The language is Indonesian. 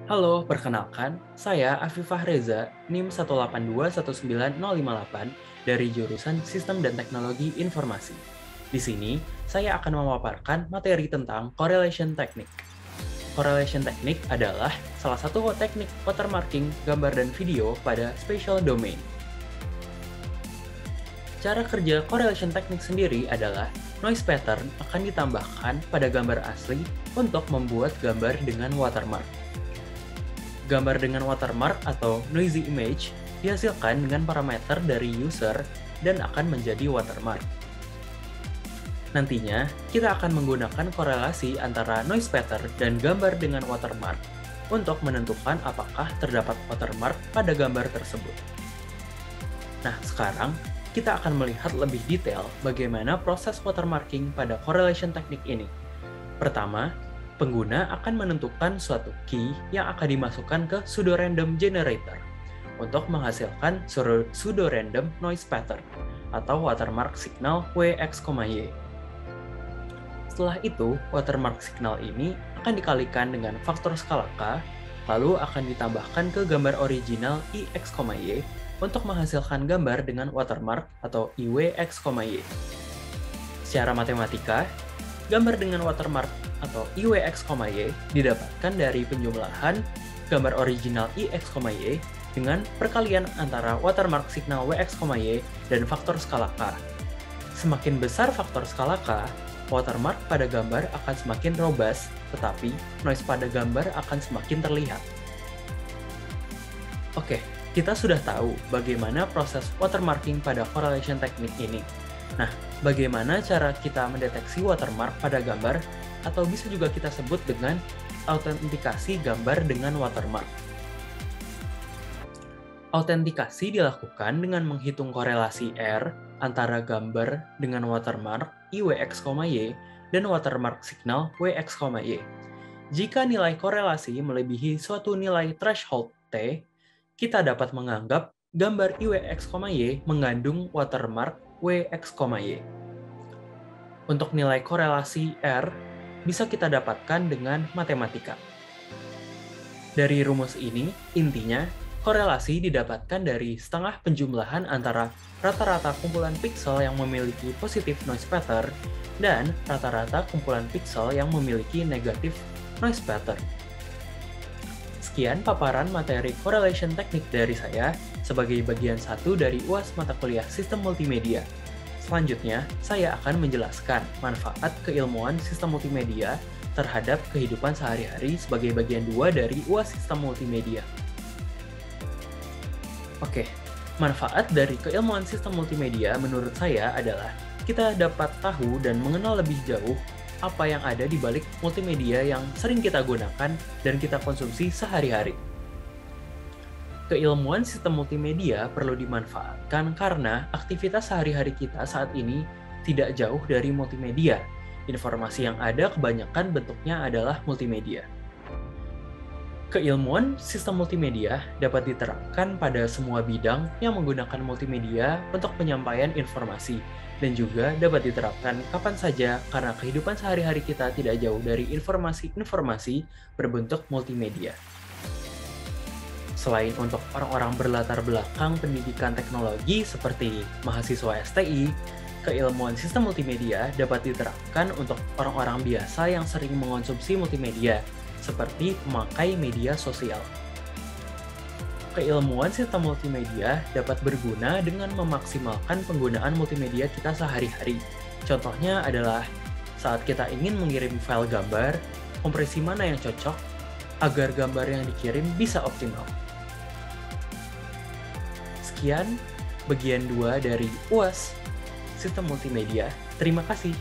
Halo, perkenalkan, saya Afifah Reza, NIM 1821958 dari jurusan Sistem dan Teknologi Informasi. Di sini, saya akan memaparkan materi tentang correlation technique. Correlation technique adalah salah satu teknik watermarking gambar dan video pada spatial domain. Cara kerja correlation technique sendiri adalah noise pattern akan ditambahkan pada gambar asli untuk membuat gambar dengan watermark. Gambar dengan watermark atau noisy image dihasilkan dengan parameter dari user dan akan menjadi watermark. Nantinya, kita akan menggunakan korelasi antara noise pattern dan gambar dengan watermark untuk menentukan apakah terdapat watermark pada gambar tersebut. Nah, sekarang kita akan melihat lebih detail bagaimana proses watermarking pada correlation technique ini. Pertama, pengguna akan menentukan suatu key yang akan dimasukkan ke pseudorandom generator untuk menghasilkan pseudorandom noise pattern atau watermark signal Wx, Y. Setelah itu, watermark signal ini akan dikalikan dengan faktor skala K, lalu akan ditambahkan ke gambar original Ix, Y untuk menghasilkan gambar dengan watermark atau Iwx, Y. Secara matematika, gambar dengan watermark atau Iwx, Y didapatkan dari penjumlahan gambar original Ix, Y dengan perkalian antara watermark signal Wx, Y dan faktor skala K. Semakin besar faktor skala K, watermark pada gambar akan semakin robust, tetapi noise pada gambar akan semakin terlihat. Oke, kita sudah tahu bagaimana proses watermarking pada correlation technique ini. Nah, bagaimana cara kita mendeteksi watermark pada gambar, atau bisa juga kita sebut dengan autentikasi gambar dengan watermark. Autentikasi dilakukan dengan menghitung korelasi R antara gambar dengan watermark Iwx, Y dan watermark signal Wx, Y. Jika nilai korelasi melebihi suatu nilai threshold T, kita dapat menganggap gambar Iwx, Y mengandung watermark Wx, Y. Untuk nilai korelasi R, bisa kita dapatkan dengan matematika. Dari rumus ini, intinya, korelasi didapatkan dari setengah penjumlahan antara rata-rata kumpulan piksel yang memiliki positif noise pattern dan rata-rata kumpulan piksel yang memiliki negatif noise pattern. Sekian paparan materi correlation technique dari saya sebagai bagian satu dari UAS mata kuliah Sistem Multimedia. Selanjutnya, saya akan menjelaskan manfaat keilmuan sistem multimedia terhadap kehidupan sehari-hari sebagai bagian dua dari UAS Sistem Multimedia. Oke, manfaat dari keilmuan sistem multimedia menurut saya adalah kita dapat tahu dan mengenal lebih jauh apa yang ada di balik multimedia yang sering kita gunakan dan kita konsumsi sehari-hari. Keilmuan sistem multimedia perlu dimanfaatkan karena aktivitas sehari-hari kita saat ini tidak jauh dari multimedia. Informasi yang ada kebanyakan bentuknya adalah multimedia. Keilmuan sistem multimedia dapat diterapkan pada semua bidang yang menggunakan multimedia untuk penyampaian informasi, dan juga dapat diterapkan kapan saja karena kehidupan sehari-hari kita tidak jauh dari informasi-informasi berbentuk multimedia. Selain untuk orang-orang berlatar belakang pendidikan teknologi seperti mahasiswa STI, keilmuan sistem multimedia dapat diterapkan untuk orang-orang biasa yang sering mengonsumsi multimedia, seperti memakai media sosial. Keilmuan sistem multimedia dapat berguna dengan memaksimalkan penggunaan multimedia kita sehari-hari. Contohnya adalah saat kita ingin mengirim file gambar, kompresi mana yang cocok agar gambar yang dikirim bisa optimal. Sekian bagian 2 dari UAS Sistem Multimedia. Terima kasih.